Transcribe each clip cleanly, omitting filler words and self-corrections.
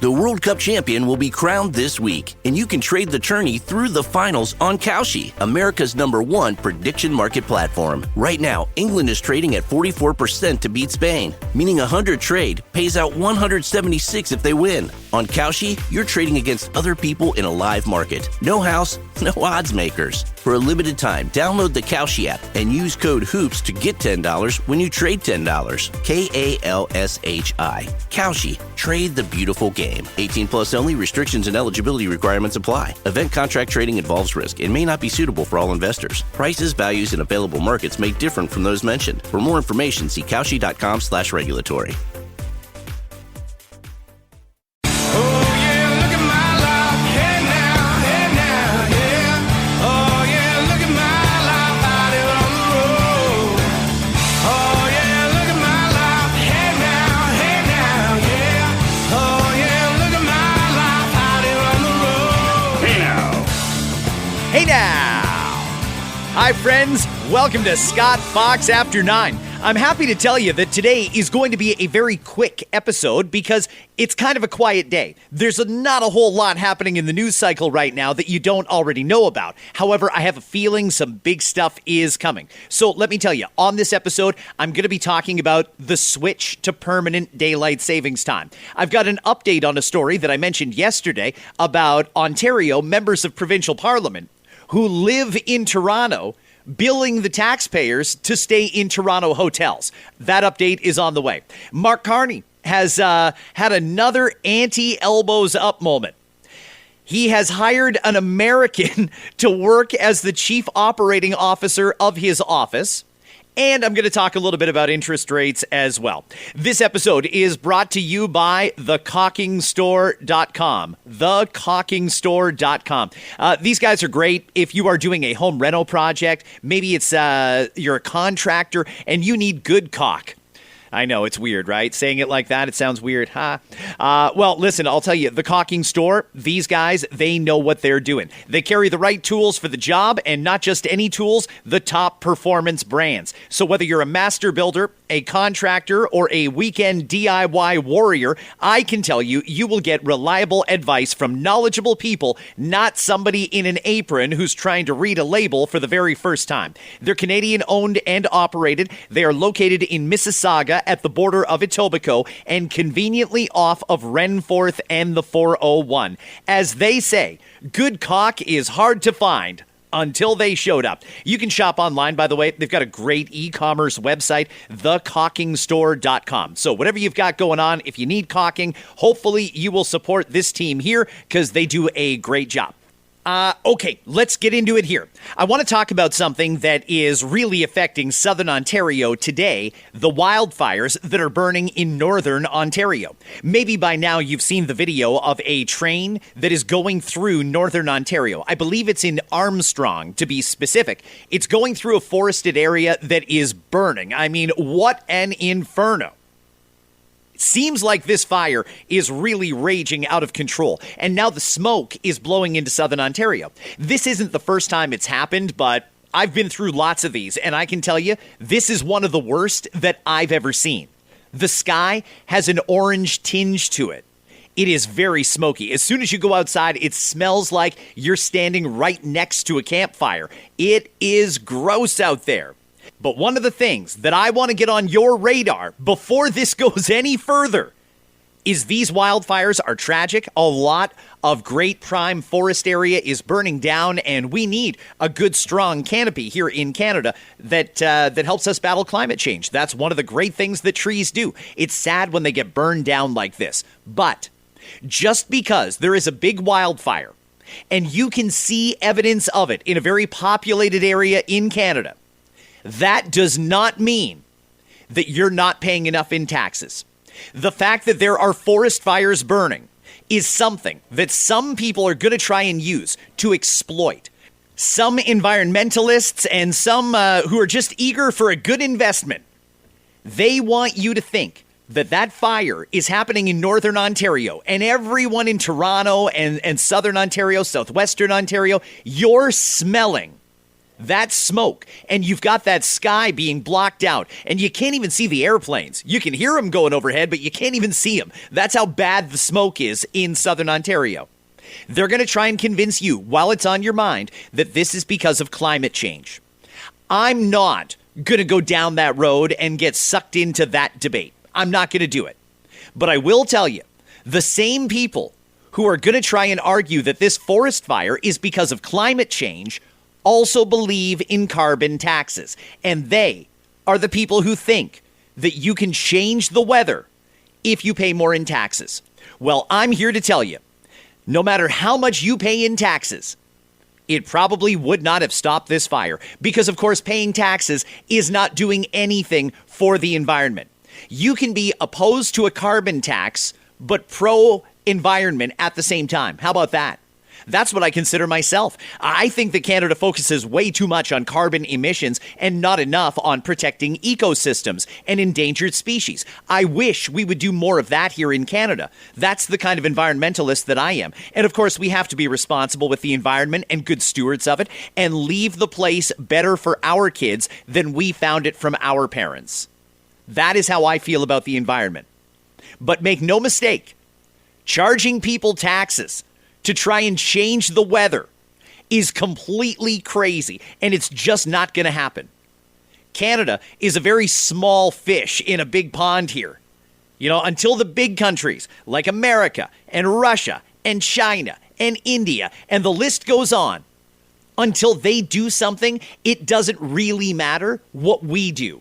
The World Cup champion will be crowned this week, and you can trade the tourney through the finals on Kalshi, America's #1 prediction market platform. Right now, England is trading at 44% to beat Spain, meaning 100 trade pays out 176 if they win. On Kalshi, you're trading against other people in a live market. No house, no odds makers. For a limited time, download the Kalshi app and use code HOOPS to get $10 when you trade $10. Kalshi. Kalshi. Trade the beautiful game. 18 plus only. Restrictions and eligibility requirements apply. Event contract trading involves risk and may not be suitable for all investors. Prices, values, and available markets may differ from those mentioned. For more information, see Kalshi.com/regulatory. Hey now! Hi friends, welcome to Scott Fox After 9. I'm happy to tell you that today is going to be a very quick episode because it's kind of a quiet day. There's not a whole lot happening in the news cycle right now that you don't already know about. However, I have a feeling some big stuff is coming. So let me tell you, on this episode, I'm going to be talking about the switch to permanent daylight savings time. I've got an update on a story that I mentioned yesterday about Ontario members of provincial parliament who live in Toronto billing the taxpayers to stay in Toronto hotels. That update is on the way. Mark Carney has had another anti-elbows-up moment. He has hired an American to work as the chief operating officer of his office. And I'm going to talk a little bit about interest rates as well. This episode is brought to you by thecaulkingstore.com. Thecaulkingstore.com. These guys are great if you are doing a home reno project. Maybe it's you're a contractor and you need good caulk. I know, it's weird, right? Saying it like that, it sounds weird, huh? Well, listen, I'll tell you, the caulking store, these guys, they know what they're doing. They carry the right tools for the job, and not just any tools, the top performance brands. So whether you're a master builder, a contractor, or a weekend DIY warrior, I can tell you, you will get reliable advice from knowledgeable people, not somebody in an apron who's trying to read a label for the very first time. They're Canadian-owned and operated. They are located in Mississauga, at the border of Etobicoke and conveniently off of Renforth and the 401. As they say, good caulk is hard to find until they showed up. You can shop online, by the way. They've got a great e-commerce website, thecaulkingstore.com. So whatever you've got going on, if you need caulking, hopefully you will support this team here because they do a great job. Okay, let's get into it here. I want to talk about something that is really affecting southern Ontario today, the wildfires that are burning in northern Ontario. Maybe by now you've seen the video of a train that is going through northern Ontario. I believe it's in Armstrong, to be specific. It's going through a forested area that is burning. I mean, what an inferno. It seems like this fire is really raging out of control, and now the smoke is blowing into southern Ontario. This isn't the first time it's happened, but I've been through lots of these, and I can tell you, this is one of the worst that I've ever seen. The sky has an orange tinge to it. It is very smoky. As soon as you go outside, it smells like you're standing right next to a campfire. It is gross out there. But one of the things that I want to get on your radar before this goes any further is these wildfires are tragic. A lot of great prime forest area is burning down, and we need a good, strong canopy here in Canada that helps us battle climate change. That's one of the great things that trees do. It's sad when they get burned down like this. But just because there is a big wildfire and you can see evidence of it in a very populated area in Canada, that does not mean that you're not paying enough in taxes. The fact that there are forest fires burning is something that some people are going to try and use to exploit. Some environmentalists and some who are just eager for a good investment, they want you to think that that fire is happening in northern Ontario, and everyone in Toronto and southern Ontario, southwestern Ontario, you're smelling That's smoke. And you've got that sky being blocked out, and you can't even see the airplanes. You can hear them going overhead, but you can't even see them. That's how bad the smoke is in southern Ontario. They're going to try and convince you, while it's on your mind, that this is because of climate change. I'm not going to go down that road and get sucked into that debate. I'm not going to do it. But I will tell you, the same people who are going to try and argue that this forest fire is because of climate change also believe in carbon taxes. And they are the people who think that you can change the weather if you pay more in taxes. Well, I'm here to tell you, no matter how much you pay in taxes, it probably would not have stopped this fire because, of course, paying taxes is not doing anything for the environment. You can be opposed to a carbon tax, but pro-environment at the same time. How about that? That's what I consider myself. I think that Canada focuses way too much on carbon emissions and not enough on protecting ecosystems and endangered species. I wish we would do more of that here in Canada. That's the kind of environmentalist that I am. And of course, we have to be responsible with the environment and good stewards of it and leave the place better for our kids than we found it from our parents. That is how I feel about the environment. But make no mistake, charging people taxes to try and change the weather is completely crazy, and it's just not going to happen. Canada is a very small fish in a big pond here. You know, until the big countries like America and Russia and China and India, and the list goes on, until they do something, it doesn't really matter what we do,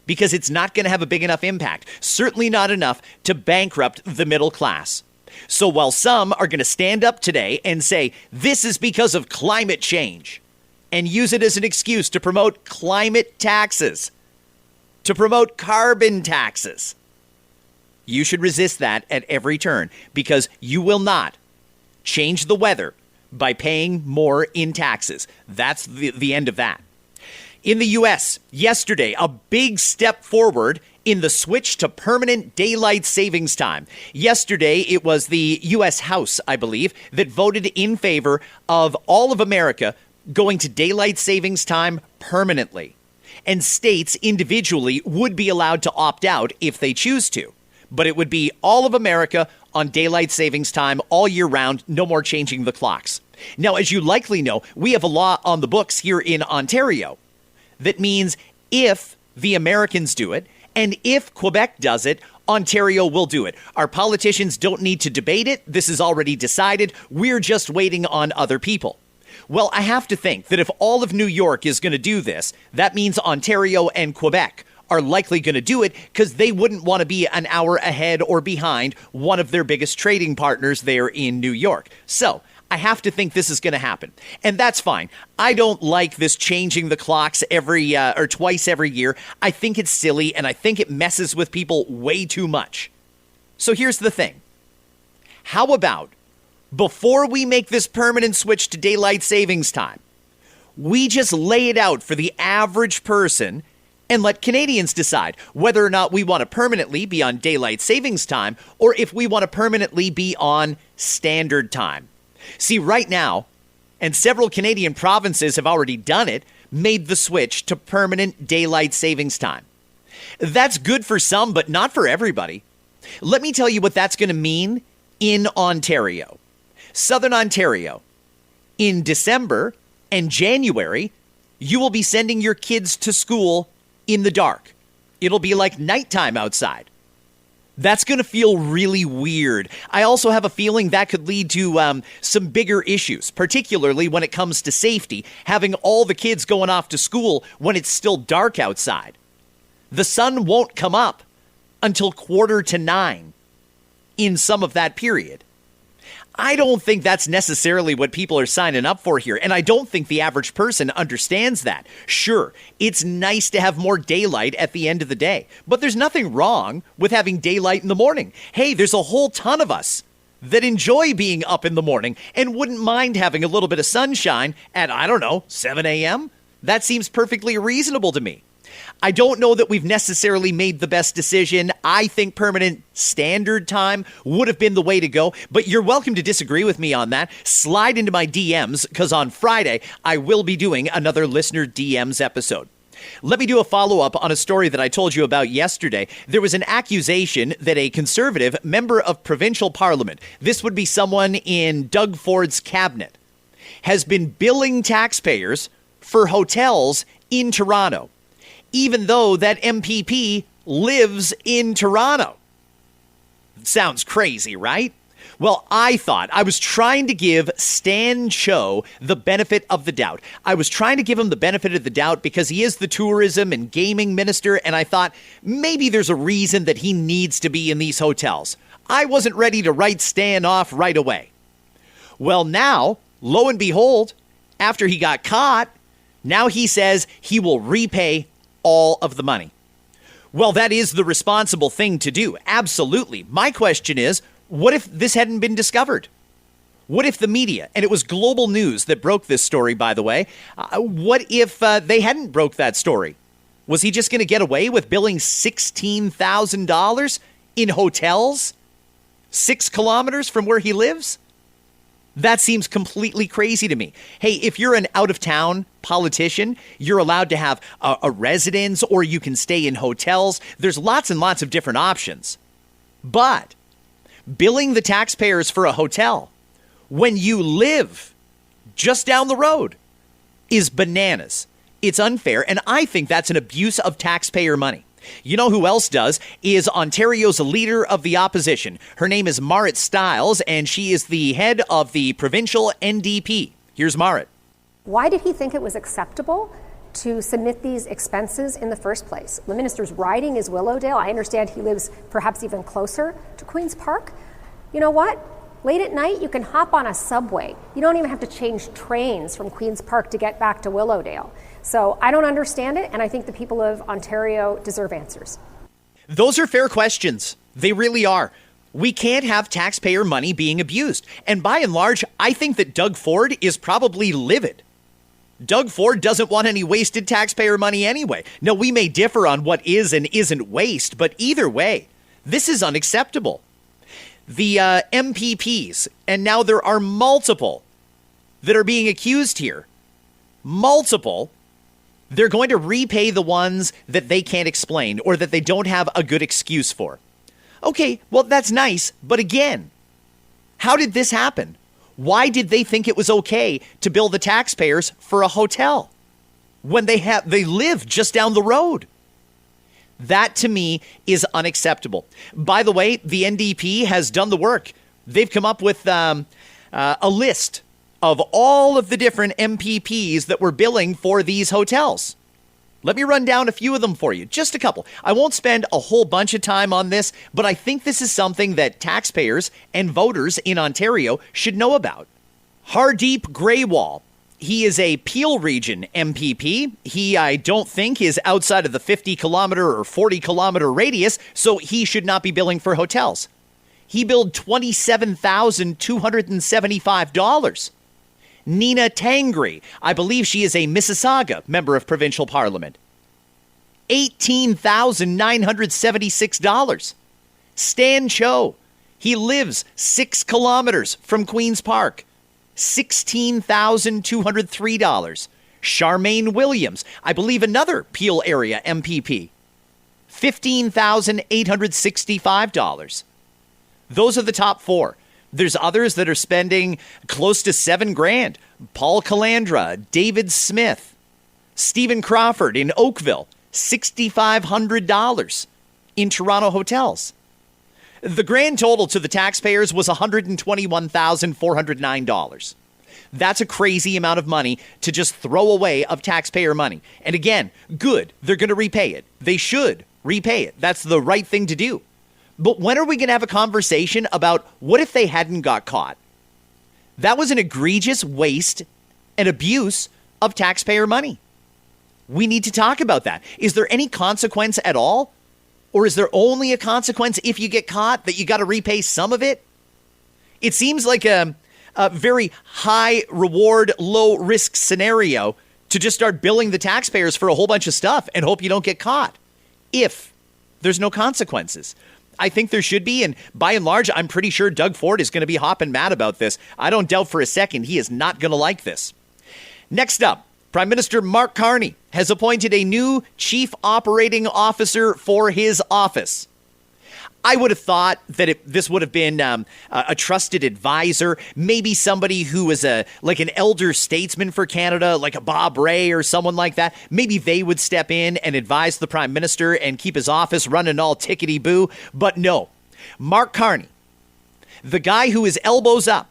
because it's not going to have a big enough impact, certainly not enough to bankrupt the middle class. So while some are going to stand up today and say, this is because of climate change, and use it as an excuse to promote climate taxes, to promote carbon taxes, you should resist that at every turn, because you will not change the weather by paying more in taxes. That's the end of that. In the U.S., yesterday, a big step forward in the switch to permanent daylight savings time. Yesterday, it was the U.S. House, I believe, that voted in favor of all of America going to daylight savings time permanently. And states individually would be allowed to opt out if they choose to. But it would be all of America on daylight savings time all year round, no more changing the clocks. Now, as you likely know, we have a law on the books here in Ontario that means if the Americans do it, and if Quebec does it, Ontario will do it. Our politicians don't need to debate it. This is already decided. We're just waiting on other people. Well, I have to think that if all of New York is going to do this, that means Ontario and Quebec are likely going to do it because they wouldn't want to be an hour ahead or behind one of their biggest trading partners there in New York. So I have to think this is going to happen. And that's fine. I don't like this changing the clocks every or twice every year. I think it's silly, and I think it messes with people way too much. So here's the thing. How about before we make this permanent switch to daylight savings time, we just lay it out for the average person and let Canadians decide whether or not we want to permanently be on daylight savings time or if we want to permanently be on standard time. See, right now, and several Canadian provinces have already done it, made the switch to permanent daylight savings time. That's good for some, but not for everybody. Let me tell you what that's going to mean in Ontario. Southern Ontario, in December and January, you will be sending your kids to school in the dark. It'll be like nighttime outside. That's going to feel really weird. I also have a feeling that could lead to some bigger issues, particularly when it comes to safety, having all the kids going off to school when it's still dark outside. The sun won't come up until 8:45 in some of that period. I don't think that's necessarily what people are signing up for here, and I don't think the average person understands that. Sure, it's nice to have more daylight at the end of the day, but there's nothing wrong with having daylight in the morning. Hey, there's a whole ton of us that enjoy being up in the morning and wouldn't mind having a little bit of sunshine at, 7 a.m. That seems perfectly reasonable to me. I don't know that we've necessarily made the best decision. I think permanent standard time would have been the way to go, but you're welcome to disagree with me on that. Slide into my DMs, because on Friday, I will be doing another listener DMs episode. Let me do a follow-up on a story that I told you about yesterday. There was an accusation that a Conservative member of provincial parliament, this would be someone in Doug Ford's cabinet, has been billing taxpayers for hotels in Toronto, even though that MPP lives in Toronto. Sounds crazy, right? Well, I was trying to give Stan Cho the benefit of the doubt. I was trying to give him the benefit of the doubt because he is the tourism and gaming minister, and I thought maybe there's a reason that he needs to be in these hotels. I wasn't ready to write Stan off right away. Well, now, lo and behold, after he got caught, now he says he will repay all of the money. Well, that is the responsible thing to do. Absolutely. My question is, what if this hadn't been discovered? What if the media, and it was Global News that broke this story, by the way, what if they hadn't broke that story? Was he just going to get away with billing $16,000 in hotels 6 kilometers from where he lives? That seems completely crazy to me. Hey, if you're an out-of-town politician, you're allowed to have a residence, or you can stay in hotels. There's lots and lots of different options. But billing the taxpayers for a hotel when you live just down the road is bananas. It's unfair, and I think that's an abuse of taxpayer money. You know who else does is Ontario's leader of the opposition. Her name is Marit Stiles, and she is the head of the provincial NDP. Here's Marit. Why did he think it was acceptable to submit these expenses in the first place? The minister's riding is Willowdale. I understand he lives perhaps even closer to Queen's Park. You know what? Late at night, you can hop on a subway. You don't even have to change trains from Queen's Park to get back to Willowdale. So I don't understand it, and I think the people of Ontario deserve answers. Those are fair questions. They really are. We can't have taxpayer money being abused. And by and large, I think that Doug Ford is probably livid. Doug Ford doesn't want any wasted taxpayer money anyway. No, we may differ on what is and isn't waste, but either way, this is unacceptable. The MPPs, and now there are multiple that are being accused here. Multiple. They're going to repay the ones that they can't explain or that they don't have a good excuse for. Okay, well, that's nice. But again, how did this happen? Why did they think it was okay to bill the taxpayers for a hotel when they live just down the road? That, to me, is unacceptable. By the way, the NDP has done the work. They've come up with a list of all of the different MPPs that were billing for these hotels. Let me run down a few of them for you, just a couple. I won't spend a whole bunch of time on this, but I think this is something that taxpayers and voters in Ontario should know about. Hardeep Grewal. He is a Peel Region MPP. He, I don't think, is outside of the 50-kilometer or 40-kilometer radius, so he should not be billing for hotels. He billed $27,275. Nina Tangri, I believe she is a Mississauga member of provincial parliament. $18,976. Stan Cho, he lives 6 kilometers from Queen's Park. $16,203. Charmaine Williams, I believe another Peel area MPP. $15,865. Those are the top 4. There's others that are spending close to $7,000. Paul Calandra, David Smith, Stephen Crawford in Oakville, $6,500 in Toronto hotels. The grand total to the taxpayers was $121,409. That's a crazy amount of money to just throw away of taxpayer money. And again, good, they're going to repay it. They should repay it. That's the right thing to do. But when are we going to have a conversation about what if they hadn't got caught? That was an egregious waste and abuse of taxpayer money. We need to talk about that. Is there any consequence at all? Or is there only a consequence if you get caught that you got to repay some of it? It seems like a very high reward, low risk scenario to just start billing the taxpayers for a whole bunch of stuff and hope you don't get caught if there's no consequences. I think there should be, and by and large, I'm pretty sure Doug Ford is going to be hopping mad about this. I don't doubt for a second he is not going to like this. Next up, Prime Minister Mark Carney has appointed a new chief operating officer for his office. I would have thought that this would have been a trusted advisor, maybe somebody who was like an elder statesman for Canada, like a Bob Rae or someone like that. Maybe they would step in and advise the Prime Minister and keep his office running all tickety-boo. But no, Mark Carney, the guy who is elbows up,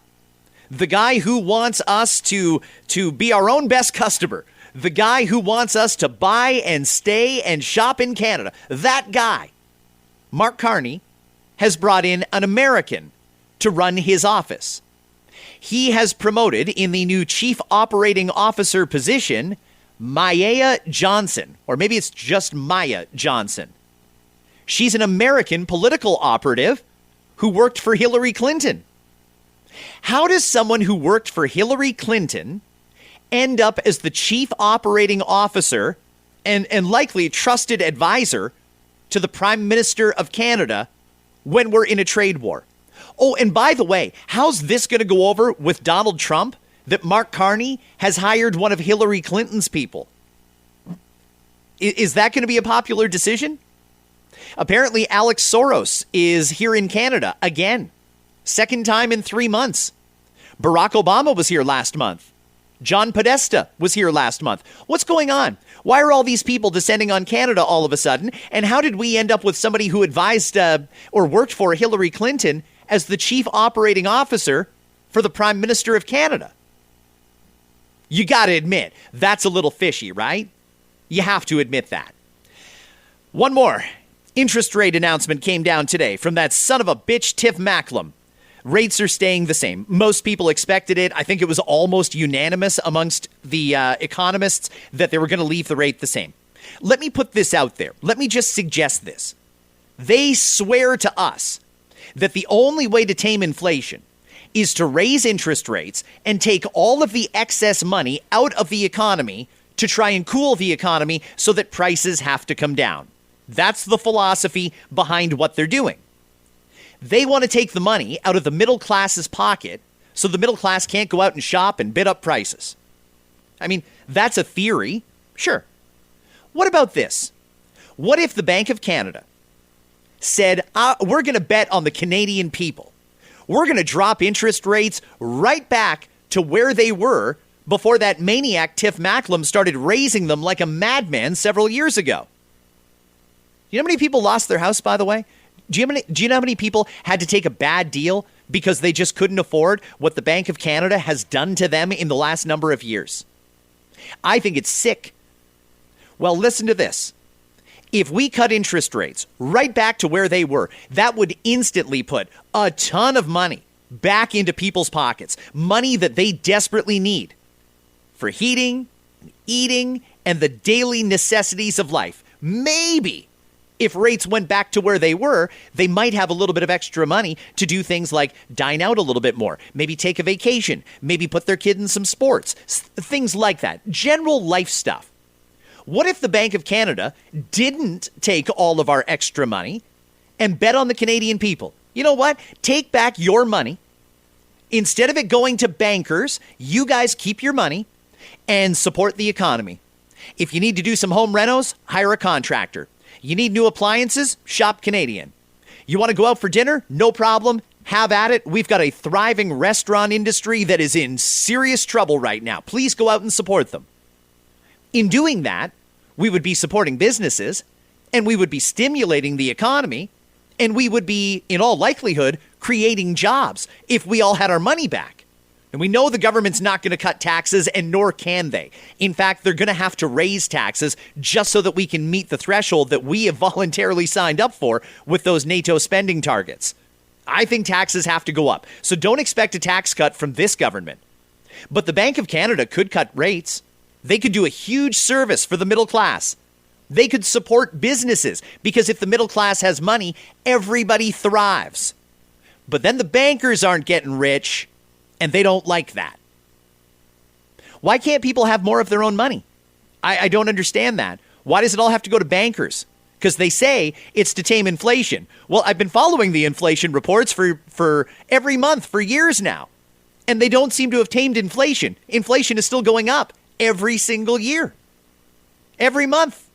the guy who wants us to be our own best customer, the guy who wants us to buy and stay and shop in Canada, that guy, Mark Carney, has brought in an American to run his office. He has promoted in the new chief operating officer position, Maya Johnson, or maybe it's just Maya Johnson. She's an American political operative who worked for Hillary Clinton. How does someone who worked for Hillary Clinton end up as the chief operating officer and likely trusted advisor to the Prime Minister of Canada when we're in a trade war? Oh, and by the way, how's this going to go over with Donald Trump, that Mark Carney has hired one of Hillary Clinton's people? Is that going to be a popular decision? Apparently, Alex Soros is here in Canada again. Second time in 3 months. Barack Obama was here last month. John Podesta was here last month. What's going on? Why are all these people descending on Canada all of a sudden? And how did we end up with somebody who advised or worked for Hillary Clinton as the chief operating officer for the Prime Minister of Canada? You got to admit, that's a little fishy, right? You have to admit that. One more interest rate announcement came down today from that son of a bitch, Tiff Macklem. Rates are staying the same. Most people expected it. I think it was almost unanimous amongst the economists that they were going to leave the rate the same. Let me put this out there. Let me just suggest this. They swear to us that the only way to tame inflation is to raise interest rates and take all of the excess money out of the economy to try and cool the economy so that prices have to come down. That's the philosophy behind what they're doing. They want to take the money out of the middle class's pocket so the middle class can't go out and shop and bid up prices. I mean, that's a theory. Sure. What about this? What if the Bank of Canada said, we're going to bet on the Canadian people. We're going to drop interest rates right back to where they were before that maniac Tiff Macklem started raising them like a madman several years ago. You know how many people lost their house, by the way? Do you know how many people had to take a bad deal because they just couldn't afford what the Bank of Canada has done to them in the last number of years? I think it's sick. Well, listen to this. If we cut interest rates right back to where they were, that would instantly put a ton of money back into people's pockets, money that they desperately need for heating, eating, and the daily necessities of life. Maybe if rates went back to where they were, they might have a little bit of extra money to do things like dine out a little bit more, maybe take a vacation, maybe put their kid in some sports, things like that. General life stuff. What if the Bank of Canada didn't take all of our extra money and bet on the Canadian people? You know what? Take back your money. Instead of it going to bankers, you guys keep your money and support the economy. If you need to do some home renos, hire a contractor. You need new appliances? Shop Canadian. You want to go out for dinner? No problem. Have at it. We've got a thriving restaurant industry that is in serious trouble right now. Please go out and support them. In doing that, we would be supporting businesses, and we would be stimulating the economy, and we would be, in all likelihood, creating jobs if we all had our money back. And we know the government's not going to cut taxes, and nor can they. In fact, they're going to have to raise taxes just so that we can meet the threshold that we have voluntarily signed up for with those NATO spending targets. I think taxes have to go up. So don't expect a tax cut from this government. But the Bank of Canada could cut rates. They could do a huge service for the middle class. They could support businesses, because if the middle class has money, everybody thrives. But then the bankers aren't getting rich, and they don't like that. Why can't people have more of their own money? I don't understand that. Why does it all have to go to bankers? Because they say it's to tame inflation. Well, I've been following the inflation reports for every month for years now, and they don't seem to have tamed inflation. Inflation is still going up every single year, every month.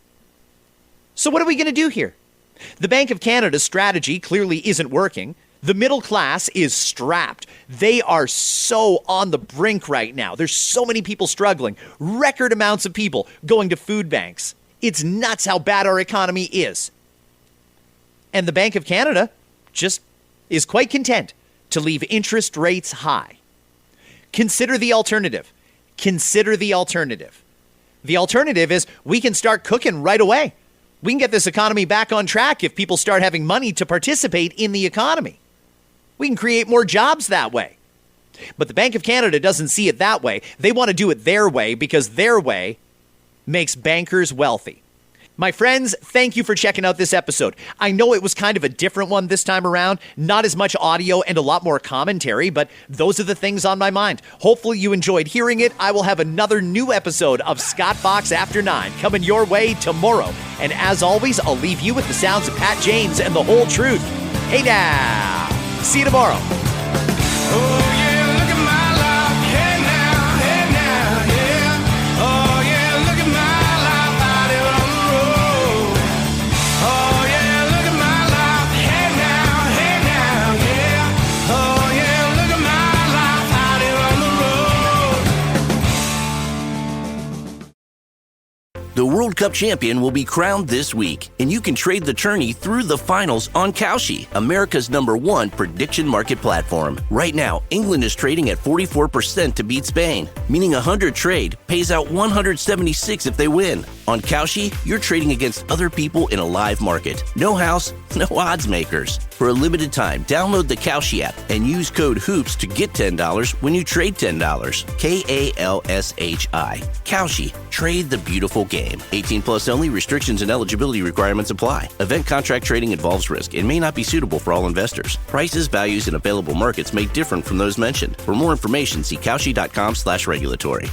So what are we going to do here? The Bank of Canada's strategy clearly isn't working. The middle class is strapped. They are so on the brink right now. There's so many people struggling. Record amounts of people going to food banks. It's nuts how bad our economy is. And the Bank of Canada just is quite content to leave interest rates high. Consider the alternative. Consider the alternative. The alternative is we can start cooking right away. We can get this economy back on track if people start having money to participate in the economy. We can create more jobs that way. But the Bank of Canada doesn't see it that way. They want to do it their way because their way makes bankers wealthy. My friends, thank you for checking out this episode. I know it was kind of a different one this time around, not as much audio and a lot more commentary, but those are the things on my mind. Hopefully you enjoyed hearing it. I will have another new episode of Scott Fox After 9 coming your way tomorrow. And as always, I'll leave you with the sounds of Pat James and the whole truth. Hey now, see you tomorrow. Oh yeah, look at my life. Hey now, yeah. Oh yeah, look at my life out here on the road. Oh yeah, look at my life. Hey now, yeah. Oh yeah, look at my life out here on the road. The World Cup champion will be crowned this week, and you can trade the tourney through the finals on Kalshi, America's #1 prediction market platform. Right now, England is trading at 44% to beat Spain, meaning 100 trade pays out 176 if they win. On Kalshi, you're trading against other people in a live market. No house, no odds makers. For a limited time, download the Kalshi app and use code HOOPS to get $10 when you trade $10. Kalshi. Kalshi. Trade the beautiful game. 18 plus only. Restrictions and eligibility requirements apply. Event contract trading involves risk and may not be suitable for all investors. Prices, values, and available markets may differ from those mentioned. For more information, see Kalshi.com/regulatory.